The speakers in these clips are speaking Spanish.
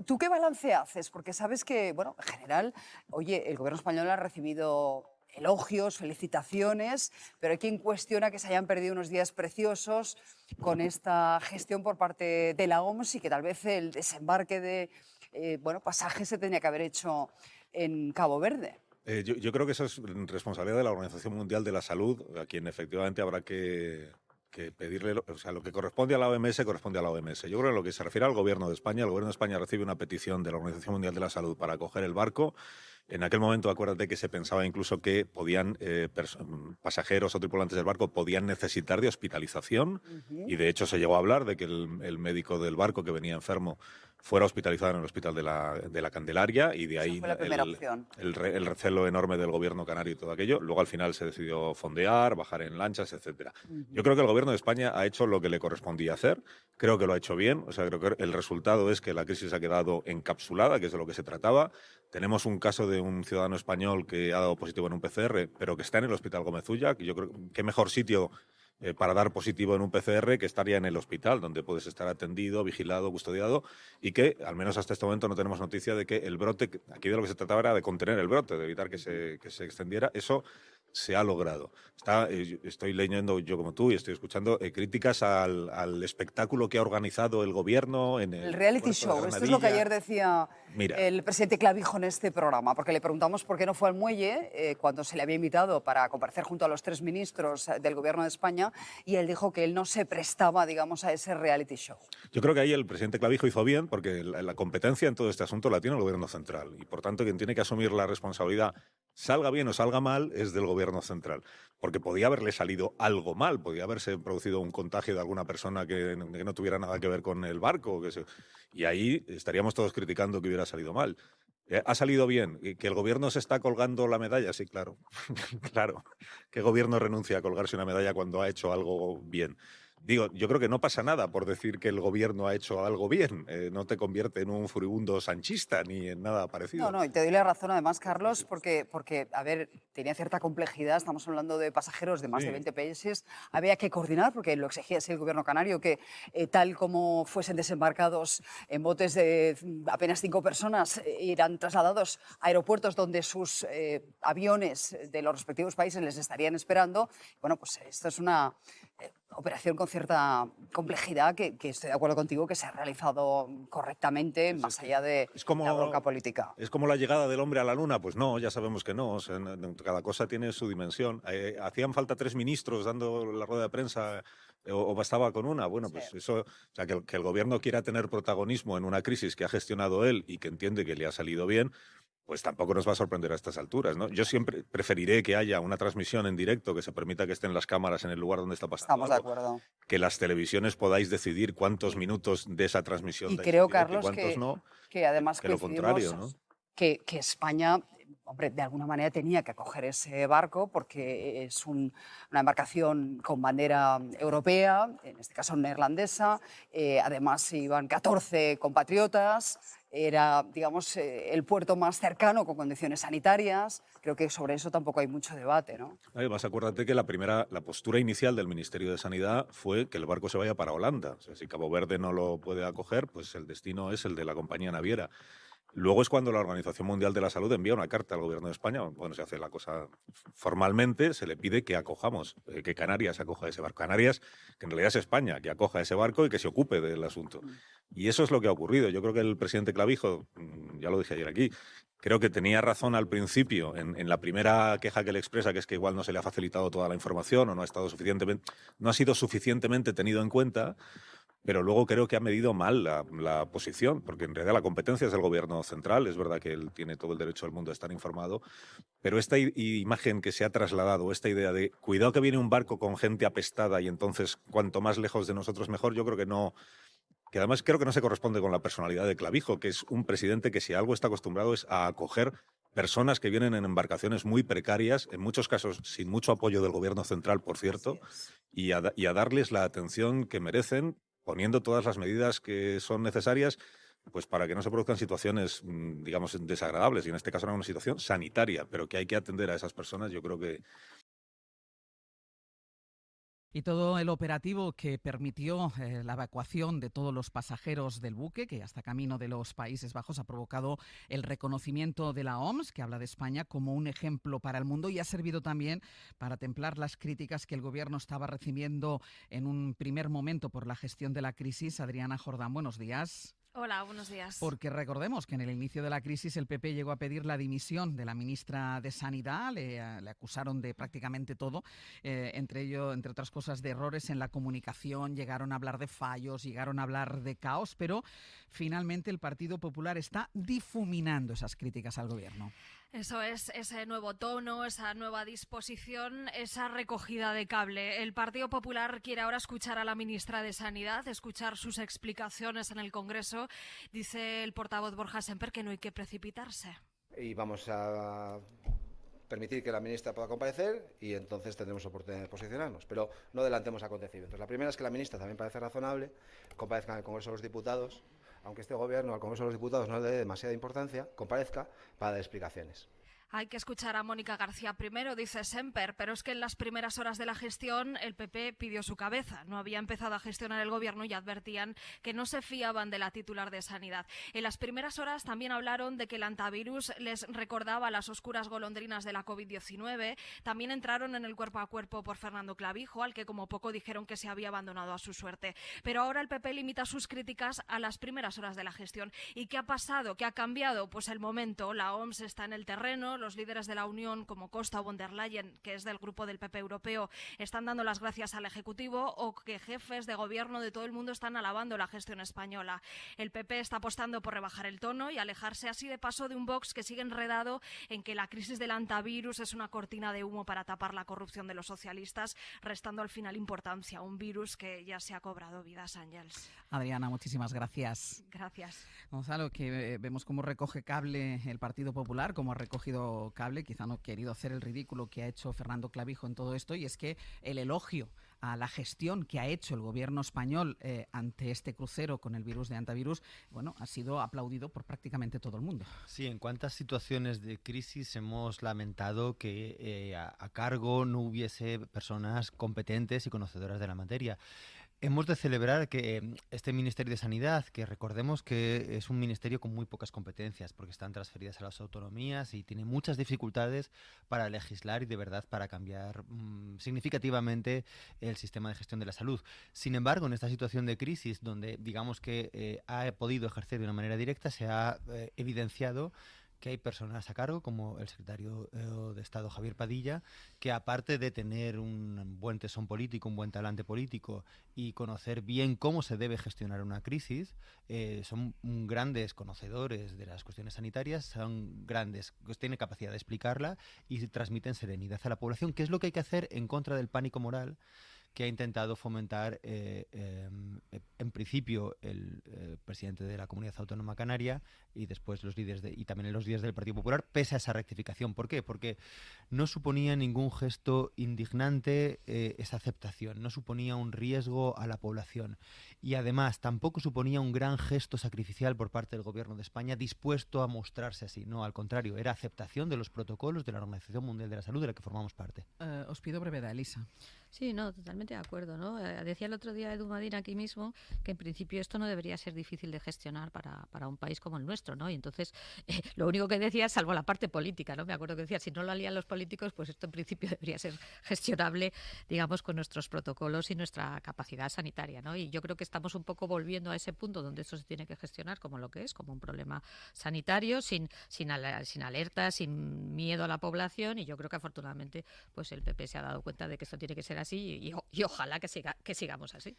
¿Tú qué balance haces? Porque sabes que, bueno, en general, oye, el gobierno español ha recibido elogios, felicitaciones, pero hay quien cuestiona que se hayan perdido unos días preciosos con esta gestión por parte de la OMS y que tal vez el desembarque de bueno, pasajes se tenía que haber hecho en Cabo Verde. Yo creo que eso es responsabilidad de la Organización Mundial de la Salud, a quien efectivamente habrá que pedirle, o sea, lo que corresponde a la OMS corresponde a la OMS. Yo creo que en lo que se refiere al gobierno de España, el gobierno de España recibe una petición de la Organización Mundial de la Salud para coger el barco. En aquel momento, acuérdate que se pensaba incluso que podían pasajeros o tripulantes del barco podían necesitar de hospitalización, y de hecho se llegó a hablar de que el médico del barco que venía enfermo fuera hospitalizado en el hospital de la Candelaria, y de Esa ahí fue la primera opción. el recelo enorme del gobierno canario y todo aquello. Luego al final se decidió fondear, bajar en lanchas, etcétera. Yo creo que el gobierno de España ha hecho lo que le correspondía hacer. Creo que lo ha hecho bien. O sea, creo que el resultado es que la crisis ha quedado encapsulada, que es de lo que se trataba. Tenemos un caso de un ciudadano español que ha dado positivo en un PCR, pero que está en el Hospital Gómez Ulla, que yo creo que mejor sitio para dar positivo en un PCR que estaría en el hospital, donde puedes estar atendido, vigilado, custodiado, y que, al menos hasta este momento, no tenemos noticia de que el brote, aquí de lo que se trataba era de contener el brote, de evitar que se extendiera. Eso se ha logrado. Estoy leyendo, yo como tú, y estoy escuchando críticas al espectáculo que ha organizado el gobierno en El el reality puerto de show, esto es lo que Granadilla. ayer decía Mira, el presidente Clavijo en este programa, porque le preguntamos por qué no fue al muelle cuando se le había invitado para comparecer junto a los tres ministros del gobierno de España, y él dijo que él no se prestaba, digamos, a ese reality show. yo creo que ahí el presidente Clavijo hizo bien, porque la competencia en todo este asunto la tiene el gobierno central, y por tanto quien tiene que asumir la responsabilidad, salga bien o salga mal, es del gobierno central, porque podía haberle salido algo mal, podía haberse producido un contagio de alguna persona que no tuviera nada que ver con el barco, y ahí estaríamos todos criticando que hubiera salido mal. ¿Ha salido bien? ¿Y que el gobierno se está colgando la medalla? Sí, claro. Claro. ¿Qué gobierno renuncia a colgarse una medalla cuando ha hecho algo bien? Digo, yo creo que no pasa nada por decir que el gobierno ha hecho algo bien. No te convierte en un furibundo sanchista ni en nada No, parecido. no, y te doy la razón además, Carlos, porque, a ver, tenía cierta complejidad, estamos hablando de pasajeros de más de Sí. 20 países, había que coordinar, porque lo exigía así el gobierno canario, que tal como fuesen desembarcados en botes de apenas 5 personas, irán trasladados a aeropuertos donde sus aviones de los respectivos países les estarían esperando. Bueno, pues esto es una operación con cierta complejidad que estoy de acuerdo contigo que se ha realizado correctamente, Pues más allá de es la como, bronca política. es como la llegada del hombre a la luna. Pues no, ya sabemos que no. O sea, cada cosa tiene su dimensión. ¿Hacían falta 3 ministros dando la rueda de prensa o bastaba con una? Bueno, Sí. pues eso, o sea, que el gobierno quiera tener protagonismo en una crisis que ha gestionado él y que entiende que le ha salido bien, pues tampoco nos va a sorprender a estas alturas, ¿no? Yo siempre preferiré que haya una transmisión en directo, que se permita que estén las cámaras en el lugar donde está pasando Estamos de algo, acuerdo. que las televisiones podáis decidir cuántos minutos de esa transmisión Y dais en creo, directo y Carlos, cuántos no, que además que lo contrario, coincidimos ¿no? que España, hombre, de alguna manera tenía que acoger ese barco porque es una embarcación con bandera europea, en este caso neerlandesa. Además, iban 14 compatriotas. Era, digamos, el puerto más cercano con condiciones sanitarias. Creo que sobre eso tampoco hay mucho debate, ¿no? Además, acuérdate que la postura inicial del Ministerio de Sanidad fue que el barco se vaya para Holanda. O sea, si Cabo Verde no lo puede acoger, pues el destino es el de la compañía naviera. Luego es cuando la Organización Mundial de la Salud envía una carta al gobierno de España. Bueno, se hace la cosa formalmente, se le pide que acojamos, que Canarias acoja ese barco. Canarias, que en realidad es España, que acoja ese barco y que se ocupe del asunto. Y eso es lo que ha ocurrido. Yo creo que el presidente Clavijo, ya lo dije ayer aquí, creo que tenía razón al principio en la primera queja que le expresa, que es que igual no se le ha facilitado toda la información o no ha sido suficientemente tenido en cuenta. Pero luego creo que ha medido mal la posición, porque en realidad la competencia es del gobierno central. Es verdad que él tiene todo el derecho del mundo a estar informado, pero esta imagen que se ha trasladado, esta idea de cuidado que viene un barco con gente apestada y entonces cuanto más lejos de nosotros mejor, yo creo que no, que además creo que no se corresponde con la personalidad de Clavijo, que es un presidente que si algo está acostumbrado es a acoger personas que vienen en embarcaciones muy precarias, en muchos casos sin mucho apoyo del gobierno central, por Así cierto, es. y a darles la atención que merecen, poniendo todas las medidas que son necesarias, pues para que no se produzcan situaciones, digamos, desagradables. Y en este caso era una situación sanitaria, pero que hay que atender a esas personas, yo creo que Y todo el operativo que permitió la evacuación de todos los pasajeros del buque, que hasta camino de los Países Bajos, ha provocado el reconocimiento de la OMS, que habla de España como un ejemplo para el mundo, y ha servido también para templar las críticas que el Gobierno estaba recibiendo en un primer momento por la gestión de la crisis. Adriana Jordán, buenos días. Hola, buenos días. Porque recordemos que en el inicio de la crisis el PP llegó a pedir la dimisión de la ministra de Sanidad, le acusaron de prácticamente todo, entre otras cosas de errores en la comunicación, llegaron a hablar de fallos, llegaron a hablar de caos, pero finalmente el Partido Popular está difuminando esas críticas al Gobierno. Eso es, ese nuevo tono, esa nueva disposición, esa recogida de cable. El Partido Popular quiere ahora escuchar a la ministra de Sanidad, escuchar sus explicaciones en el Congreso. Dice el portavoz Borja Semper que no hay que precipitarse. Y vamos a permitir que la ministra pueda comparecer y entonces tendremos oportunidad de posicionarnos, pero no adelantemos acontecimientos. La primera es que la ministra también parece razonable, comparezca en el Congreso de los Diputados, aunque este Gobierno al Congreso de los Diputados no le dé demasiada importancia, comparezca para dar explicaciones. Hay que escuchar a Mónica García primero, dice Semper, pero es que en las primeras horas de la gestión el PP pidió su cabeza. No había empezado a gestionar el Gobierno y advertían que no se fiaban de la titular de Sanidad. En las primeras horas también hablaron de que el antivirus les recordaba las oscuras golondrinas de la COVID-19. También entraron en el cuerpo a cuerpo por Fernando Clavijo, al que como poco dijeron que se había abandonado a su suerte. Pero ahora el PP limita sus críticas a las primeras horas de la gestión. ¿Y qué ha pasado? ¿Qué ha cambiado? Pues el momento. La OMS está en el terreno. Los líderes de la Unión, como Costa o von der Leyen, que es del grupo del PP europeo, están dando las gracias al Ejecutivo, o que jefes de gobierno de todo el mundo están alabando la gestión española. El PP está apostando por rebajar el tono y alejarse así de paso de un Vox que sigue enredado en que la crisis del antivirus es una cortina de humo para tapar la corrupción de los socialistas, restando al final importancia a un virus que ya se ha cobrado vidas, Ángels. Adriana, muchísimas gracias. Gracias. Gonzalo, que vemos cómo recoge cable el Partido Popular, cómo ha recogido cable, quizá no ha querido hacer el ridículo que ha hecho Fernando Clavijo en todo esto, y es que el elogio a la gestión que ha hecho el Gobierno español ante este crucero con el virus de antivirus, bueno, ha sido aplaudido por prácticamente todo el mundo. Sí, en cuántas situaciones de crisis hemos lamentado que a cargo no hubiese personas competentes y conocedoras de la materia. Hemos de celebrar que este Ministerio de Sanidad, que recordemos que es un ministerio con muy pocas competencias, porque están transferidas a las autonomías y tiene muchas dificultades para legislar y de verdad para cambiar significativamente el sistema de gestión de la salud. Sin embargo, en esta situación de crisis, donde digamos que ha podido ejercer de una manera directa, se ha evidenciado que hay personas a cargo, como el secretario de Estado Javier Padilla, que aparte de tener un buen tesón político, un buen talante político y conocer bien cómo se debe gestionar una crisis, son grandes conocedores de las cuestiones sanitarias, son grandes, pues tienen capacidad de explicarla y transmiten serenidad a la población, que es lo que hay que hacer en contra del pánico moral que ha intentado fomentar en principio el presidente de la Comunidad Autónoma Canaria y después los líderes y también los líderes del Partido Popular, pese a esa rectificación. ¿Por qué? Porque no suponía ningún gesto indignante esa aceptación, no suponía un riesgo a la población y además tampoco suponía un gran gesto sacrificial por parte del Gobierno de España dispuesto a mostrarse así. No, al contrario, era aceptación de los protocolos de la Organización Mundial de la Salud de la que formamos parte. Os pido brevedad, Elisa. Sí, no, totalmente de acuerdo, ¿no? Decía el otro día Edu Madín aquí mismo que en principio esto no debería ser difícil de gestionar para un país como el nuestro, ¿no? Y entonces lo único que decía, salvo la parte política, ¿no? Me acuerdo que decía, si no lo harían los políticos, pues esto en principio debería ser gestionable, digamos, con nuestros protocolos y nuestra capacidad sanitaria, ¿no? Y yo creo que estamos un poco volviendo a ese punto donde esto se tiene que gestionar como lo que es, como un problema sanitario, sin alerta, sin miedo a la población, y yo creo que afortunadamente pues el PP se ha dado cuenta de que esto tiene que ser así y ojalá que sigamos así.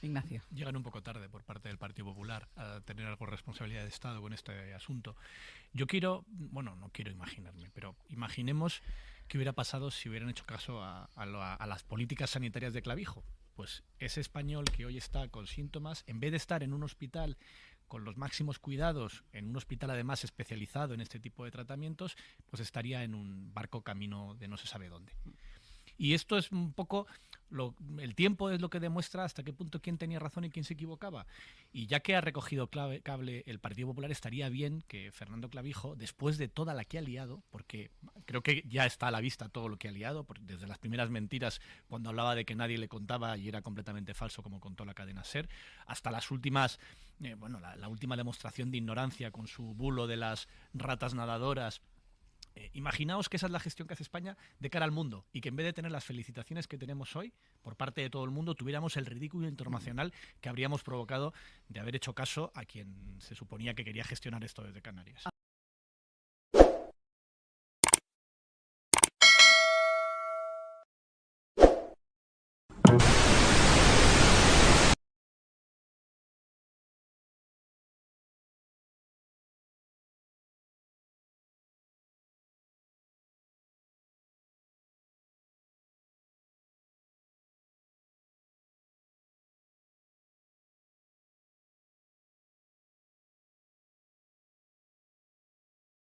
Ignacio. Llegan un poco tarde por parte del Partido Popular a tener algo de responsabilidad de Estado con este asunto. Yo no quiero imaginarme, pero imaginemos qué hubiera pasado si hubieran hecho caso a las políticas sanitarias de Clavijo. Pues ese español que hoy está con síntomas, en vez de estar en un hospital con los máximos cuidados, en un hospital además especializado en este tipo de tratamientos, pues estaría en un barco camino de no se sabe dónde. Y esto es un poco el tiempo es lo que demuestra hasta qué punto quién tenía razón y quién se equivocaba. Y ya que ha recogido cable el Partido Popular, estaría bien que Fernando Clavijo, después de toda la que ha liado, porque creo que ya está a la vista todo lo que ha liado, desde las primeras mentiras cuando hablaba de que nadie le contaba y era completamente falso, como contó la cadena SER, hasta las últimas, la última demostración de ignorancia con su bulo de las ratas nadadoras. Imaginaos que esa es la gestión que hace España de cara al mundo y que en vez de tener las felicitaciones que tenemos hoy por parte de todo el mundo, tuviéramos el ridículo internacional que habríamos provocado de haber hecho caso a quien se suponía que quería gestionar esto desde Canarias.